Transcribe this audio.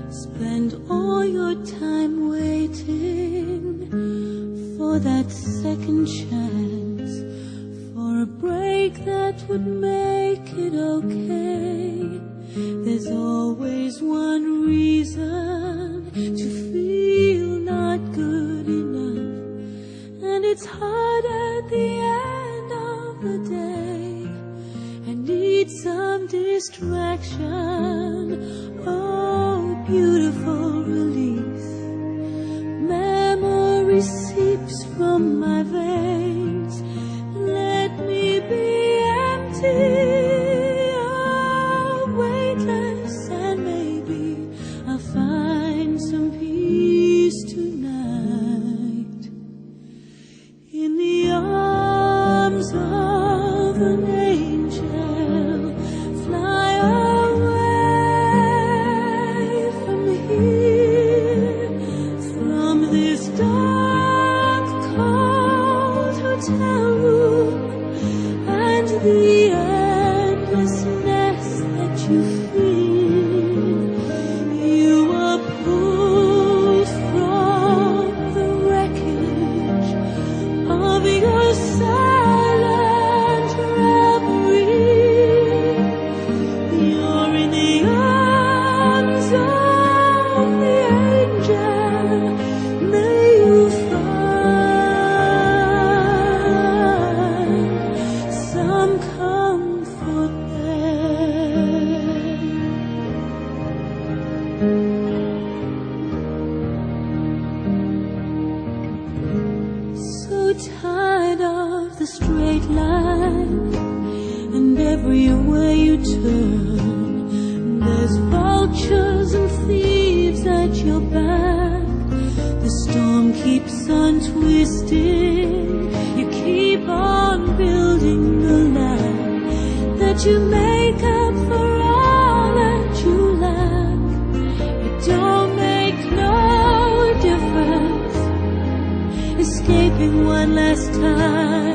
Spend all your time waiting for that second chance, for a break that would make it okay. There's always one reason to feel not good enough, and it's hard at the end of the day. I need some distraction, oh beautiful release. Memory seeps from my veins, let me be empty. I'll find some peace tonight in the arms of an angel. Fly away from here, from this dark, cold hotel room, and the endlessness that you feel. Silent reverie, you're in the arms of the angel. May you find some comfort there. So tired of the straight line, and everywhere you turn there's vultures and thieves at your back. The storm keeps on twisting, you keep on building the line that you make up for all that you lack. It don't make no difference escaping one last time.